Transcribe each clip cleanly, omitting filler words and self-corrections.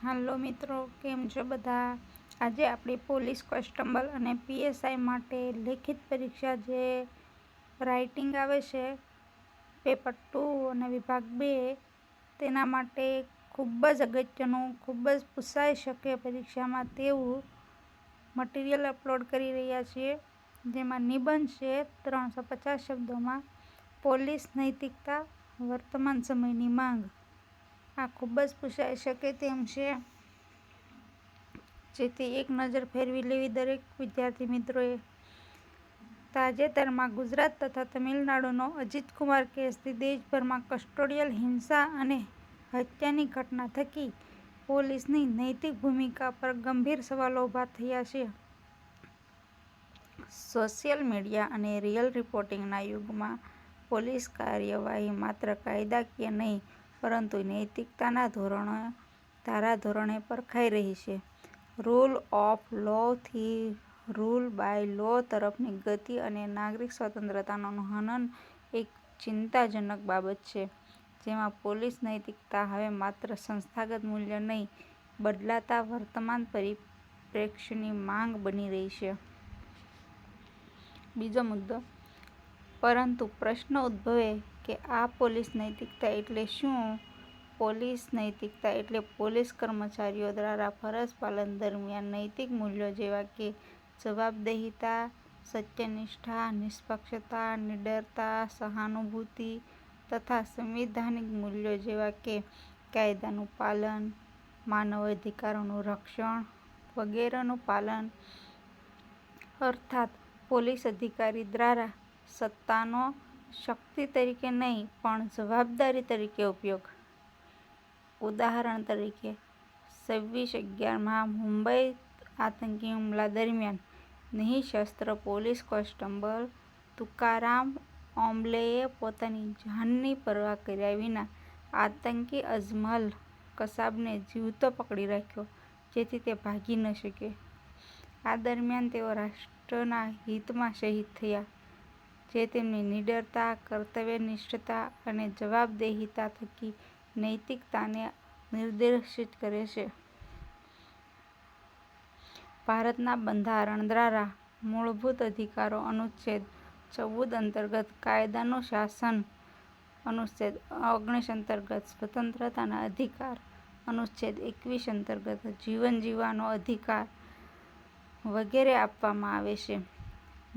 હાલો મિત્રો, કેમ છો બધા? આજે આપણે પોલીસ કોન્સ્ટેબલ અને પીએસઆઈ માટે લેખિત પરીક્ષા જે રાઇટિંગ આવે છે પેપર 2 અને વિભાગ 2 તેના માટે ખૂબ જ અગત્યનું, ખૂબ જ પૂછાઈ શકે પરીક્ષામાં તેવું મટીરિયલ અપલોડ કરી રહ્યા છીએ. જેમાં નિબંધ છે 350 શબ્દોમાં પોલીસ નૈતિકતા વર્તમાન સમયની માંગ. આ ખૂબ જ પૂછાઈ શકે તેમ છે, જેથી એક નજર ફેરવી લેવી દરેક વિદ્યાર્થી મિત્રોએ. તાજેતરમાં ગુજરાત તથા તમિલનાડુનો અજીતકુમાર કેસથી દેશભરમાં કસ્ટોડિયલ હિંસા અને હત્યાની ઘટના થકી પોલીસની નૈતિક ભૂમિકા પર ગંભીર સવાલો ઊભા થયા છે. સોશિયલ મીડિયા અને રિયલ રિપોર્ટિંગના યુગમાં પોલીસ કાર્યવાહી માત્ર કાયદાકીય નહીં, પરંતુ નૈતિકતાના ધારાધોરણે પરખાઈ રહી છે. રૂલ ઓફ લોથી રૂલ બાય લો તરફની ગતિ અને નાગરિક સ્વતંત્રતાનું હનન એક ચિંતાજનક બાબત છે, જેમાં પોલીસ નૈતિકતા હવે માત્ર સંસ્થાગત મૂલ્ય નહીં, બદલાતા વર્તમાન પરિપ્રેક્ષ્યની માંગ બની રહી છે. બીજો મુદ્દો. પરંતુ પ્રશ્ન ઉદ્ભવે કે આ પોલીસ નૈતિકતા એટલે શું? પોલીસ નૈતિકતા એટલે પોલીસ કર્મચારીઓ દ્વારા ફરજ પાલન દરમિયાન નૈતિક મૂલ્યો જેવા કે જવાબદેહિતા, સત્યનિષ્ઠા, નિષ્પક્ષતા, નિડરતા, સહાનુભૂતિ તથા સંવિધાનિક મૂલ્યો જેવા કે કાયદાનું પાલન, માનવ અધિકારોનું રક્ષણ વગેરેનું પાલન. અર્થાત પોલીસ અધિકારી દ્વારા સત્તાનો શક્તિ તરીકે નહીં, પણ જવાબદારી તરીકે ઉપયોગ. ઉદાહરણ તરીકે 26/11માં મુંબઈ આતંકી હુમલા દરમિયાન નિઃશસ્ત્ર પોલીસ કોન્સ્ટેબલ તુકારામ ઓમ્બલેએ પોતાની જાનની પરવા કર્યા વિના આતંકી અજમલ કસાબને જીવતો પકડી રાખ્યો, જેથી તે ભાગી ન શકે. આ દરમિયાન તેઓ રાષ્ટ્રના હિતમાં શહીદ થયા, જે તેમની નિડરતા, કર્તવ્યનિષ્ઠતા અને જવાબદેહિતા થકી નૈતિકતાને નિર્દેશિત કરે છે. ભારતના બંધારણ દ્વારા મૂળભૂત અધિકારો અનુચ્છેદ 14 અંતર્ગત કાયદાનું શાસન, અનુચ્છેદ 19 અંતર્ગત સ્વતંત્રતાના અધિકાર, અનુચ્છેદ 21 અંતર્ગત જીવન જીવવાનો અધિકાર વગેરે આપવામાં આવે છે,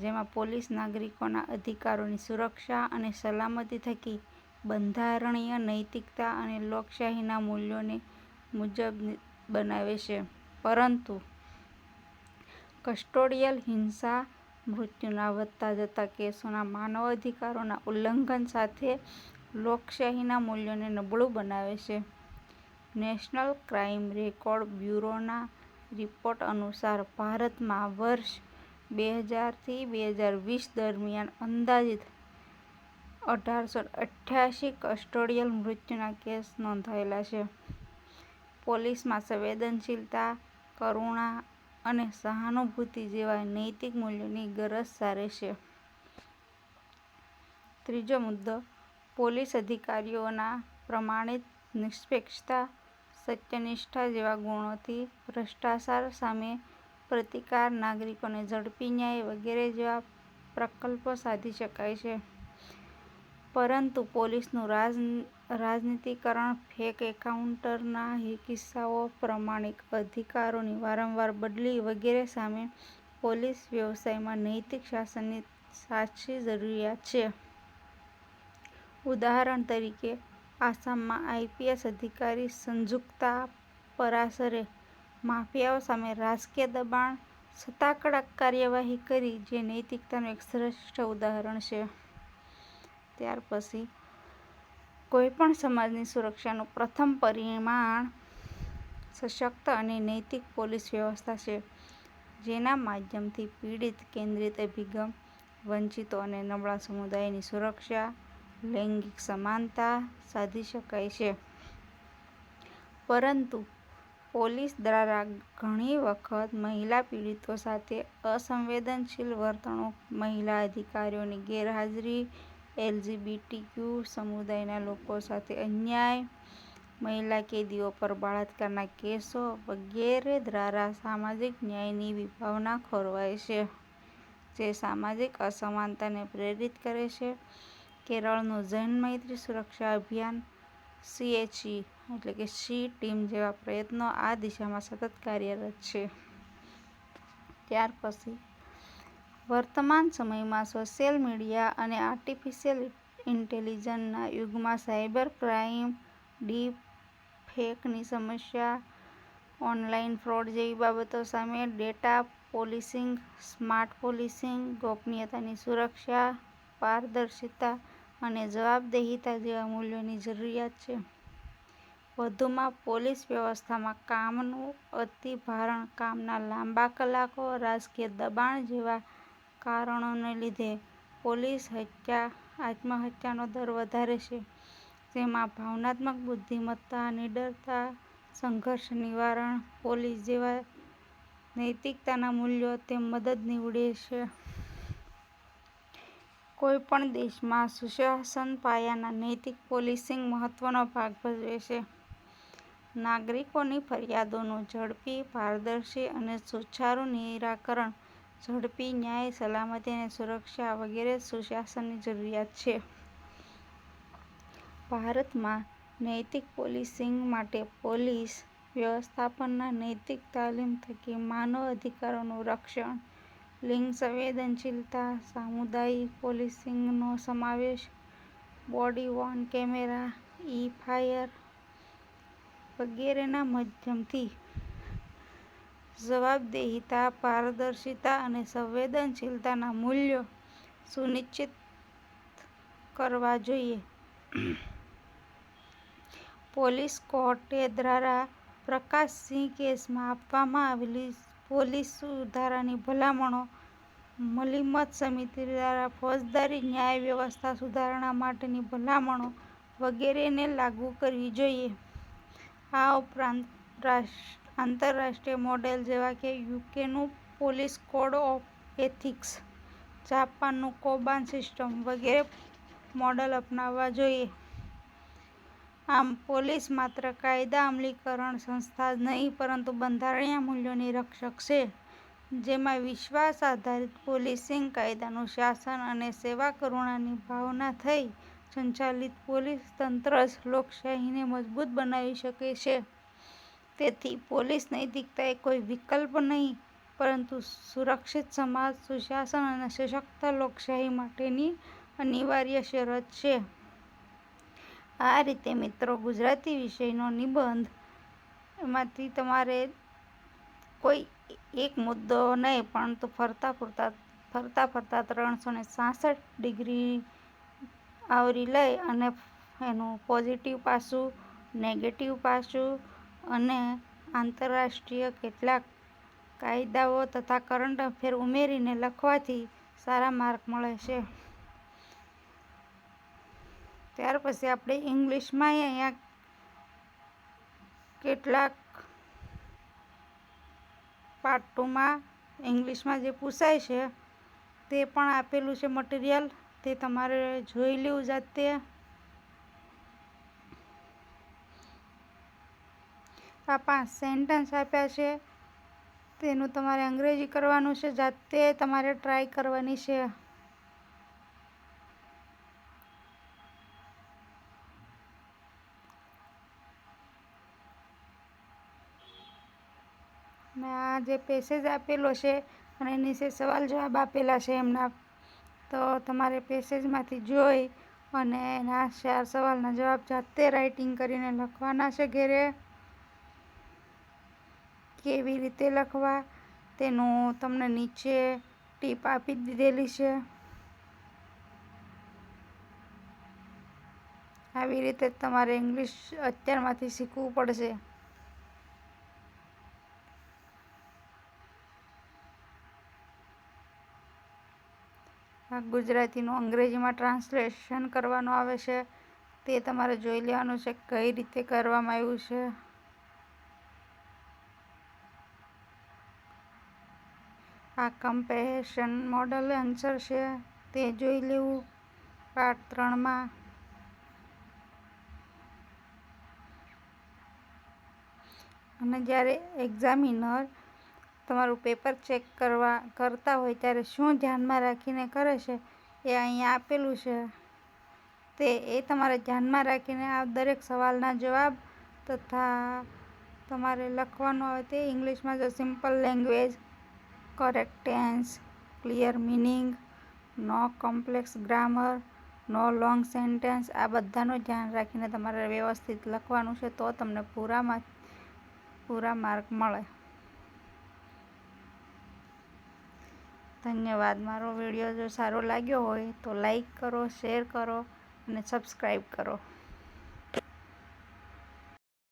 જેમાં પોલીસ નાગરિકોના અધિકારોની સુરક્ષા અને સલામતી થકી બંધારણીય નૈતિકતા અને લોકશાહીના મૂલ્યોને મુજબ બનાવે છે. પરંતુ કસ્ટોડિયલ હિંસા, મૃત્યુના વધતા જતા કેસોના માનવ અધિકારોના ઉલ્લંઘન સાથે લોકશાહીના મૂલ્યોને નબળું બનાવે છે. નેશનલ ક્રાઇમ રેકોર્ડ બ્યુરોના રિપોર્ટ અનુસાર ભારતમાં વર્ષ 2000 થી 2020 દરમિયાન અંદાજિત 1888 કસ્ટોડિયલ મૃત્યુના કેસ નોંધાયેલા છે. પોલીસમાં સંવેદનશીલતા, કરુણા અને સહાનુભૂતિ જેવા નૈતિક મૂલ્યોની ગરજ સારે છે. ત્રીજો મુદ્દો. પોલીસ અધિકારીઓના પ્રમાણિત નિષ્પક્ષતા, સત્યનિષ્ઠા જેવા ગુણોથી ભ્રષ્ટાચાર સામે પ્રતિકાર, નાગરિકોને ઝડપી ન્યાય વગેરે જેવા પ્રકલ્પો સાધી શકાય છે. પરંતુ પોલીસનું રાજનીતિકરણ, ફેક એન્કાઉન્ટરના કિસ્સાઓ, પ્રમાણિક અધિકારીઓની વારંવાર બદલી વગેરે સામે પોલીસ વ્યવસ્થામાં નૈતિક શાસનની સાચી જરૂરિયાત છે. ઉદાહરણ તરીકે આસામમાં આઈપીએસ અધિકારી સંજુક્તા પરાશરે માફિયાઓ સામે રાજકીય દબાણ છતાં કડક કાર્યવાહી કરી, જે નૈતિકતાનું એક શ્રેષ્ઠ ઉદાહરણ છે. ત્યાર પછી કોઈપણ સમાજની સુરક્ષાનું પ્રથમ પરિમાણ સશક્ત અને નૈતિક પોલીસ વ્યવસ્થા છે, જેના માધ્યમથી પીડિત કેન્દ્રિત અભિગમ, વંચિતો અને નબળા સમુદાયોની સુરક્ષા, લૈંગિક સમાનતા સાધી શકાય છે. પરંતુ પોલીસ દ્વારા ઘણી વખત મહિલા પીડિતો સાથે અસંવેદનશીલ વર્તણૂક, મહિલા અધિકારીઓની ગેરહાજરી, એલજીબીટીક્યુ સમુદાયના લોકો સાથે અન્યાય, મહિલા કેદીઓ પર બળાત્કારના કેસો વગેરે દ્વારા સામાજિક ન્યાયની વિભાવના ખોરવાય છે, જે સામાજિક અસમાનતાને પ્રેરિત કરે છે. કેરળનું જૈન મૈત્રી સુરક્ષા અભિયાન સી ટીમ જેવા પ્રયત્નો આ દિશામાં સતત કાર્યરત છે. ત્યાર પછી વર્તમાન સમયમાં સોશિયલ મીડિયા અને આર્ટિફિશિયલ ઇન્ટેલિજન્સના યુગમાં સાયબર ક્રાઇમ, ડીપ ફેકની સમસ્યા, ઓનલાઈન ફ્રોડ જેવી બાબતો સામે ડેટા પોલિસિંગ, સ્માર્ટ પોલિસિંગ, ગોપનીયતાની સુરક્ષા, પારદર્શિતા અને જવાબદેહિતા જેવા મૂલ્યોની જરૂરિયાત છે. વધુમાં, પોલીસ વ્યવસ્થામાં કામનું અતિભારણ, કામના લાંબા કલાકો, રાજકીય દબાણ જેવા કારણોને લીધે પોલીસ આત્મહત્યાનો દર વધારે છે, જેમાં ભાવનાત્મક બુદ્ધિમત્તા, નીડરતા, સંઘર્ષ નિવારણ, પોલીસ જેવા નૈતિકતાના મૂલ્યો તે મદદ નીવડે છે. કોઈપણ દેશમાં સુશાસન પાયાના નૈતિક પોલિસિંગ મહત્વનો ભાગ ભજવે છે. નાગરિકોની ફરિયાદોનું ઝડપી, પારદર્શી અને સુચારુ નિરાકરણ, ઝડપી ન્યાય, સલામતી અને સુરક્ષા વગેરે સુશાસનની જરૂરિયાત છે. ભારતમાં નૈતિક પોલિસિંગ માટે પોલીસ વ્યવસ્થાપનના નૈતિક તાલીમ થકી માનવ અધિકારોનું રક્ષણ, લિંગ સંવેદનશીલતા, સામુદાયિક પોલિસિંગનો સમાવેશ, બોડી-વોર્ન કેમેરા, ઈ-ફાયર વગેરેના માધ્યમથી જવાબદેહિતા, પારદર્શિતા અને સંવેદનશીલતાના મૂલ્યો સુનિશ્ચિત કરવા જોઈએ. પોલીસ કોર્ટે દ્વારા પ્રકાશ સિંહ કેસમાં આપવામાં આવેલી પોલીસ સુધારાની ભલામણો, મલીમત સમિતિ દ્વારા ફોજદારી ન્યાય વ્યવસ્થા સુધારણા માટેની ભલામણો વગેરેને લાગુ કરવી જોઈએ. આ ઉપરાંત આંતરરાષ્ટ્રીય મોડેલ જેવા કે યુકેનું પોલીસ કોડ ઓફ એથિક્સ, જાપાનનું કોબાન સિસ્ટમ વગેરે મોડલ અપનાવવા જોઈએ. આમ, પોલીસ માત્ર કાયદા અમલીકરણ સંસ્થા જ નહીં પરંતુ બંધારણીય મૂલ્યોની રક્ષક છે, જેમાં વિશ્વાસ આધારિત પોલિસિંગ, કાયદાનું શાસન અને સેવા કરુણાની ભાવના થકી સંચાલિત પોલીસ તંત્ર જ લોકશાહીને મજબૂત બનાવી શકે છે. તેથી પોલીસ નૈતિકતા એ કોઈ વિકલ્પ નહીં પરંતુ સુરક્ષિત સમાજ, સુશાસન અને સશક્ત લોકશાહી માટેની અનિવાર્ય શરત છે. આ રીતે મિત્રો, ગુજરાતી વિષયનો નિબંધ એમાંથી તમારે કોઈ એક મુદ્દો નહીં પરંતુ ફરતા ફરતા 366 ડિગ્રી આવરી લઈ અને એનું પોઝિટિવ પાસું, નેગેટિવ પાસું અને આંતરરાષ્ટ્રીય કેટલાક કાયદાઓ તથા કરંટ અફેર ઉમેરીને લખવાથી સારા માર્ક મળે છે. ત્યાર પછી આપણે ઇંગ્લિશમાં અહીંયા કેટલાક પાર્ટ 2માં ઇંગ્લિશમાં જે પૂછાય છે તે પણ આપેલું છે મટીરિયલ, તે તમારે જોઈ લેવું જાતે. આ 5 સેન્ટેન્સ આપ્યા છે, તેનું તમારે અંગ્રેજી કરવાનું છે, જાતે તમારે ટ્રાય કરવાની છે. અને આ જે પેસેજ આપેલો છે અને નીચે સવાલ જવાબ આપેલા છે એમના, તો તમારે પેસેજમાંથી જોઈ અને એના 4 સવાલના જવાબ જાતે રાઇટિંગ કરીને લખવાના છે ઘરે. કેવી રીતે લખવા તેનું તમને નીચે ટીપ આપી દીધેલી છે. આવી રીતે તમારે ઇંગ્લિશ અત્યારમાંથી શીખવું પડશે. આ ગુજરાતીનું અંગ્રેજીમાં ટ્રાન્સલેશન કરવાનું આવે છે, તે તમારે જોઈ લેવાનું છે કઈ રીતે કરવામાં આવ્યું છે. આ કમ્પેરિઝન મોડલ આન્સર છે, તે જોઈ લેવું પાર્ટ 3માં. અને જ્યારે એક્ઝામિનર તમારું પેપર ચેક કરતા હોય ત્યારે શું ધ્યાનમાં રાખીને કરે છે એ અહીંયા આપેલું છે. એ તમારે ધ્યાનમાં રાખીને આ દરેક સવાલના જવાબ તથા તમારે લખવાનું આવે તે ઇંગ્લિશમાં જો simple language, correct tense, clear meaning, no complex grammar, no long sentence, આ બધાનું ધ્યાન રાખીને તમારે વ્યવસ્થિત લખવાનું છે, તો તમને પૂરા માર્ક મળે. ધન્યવાદ. મારો વિડીયો જો સારો લાગ્યો હોય તો લાઈક કરો, શેર કરો અને સબસ્ક્રાઈબ કરો.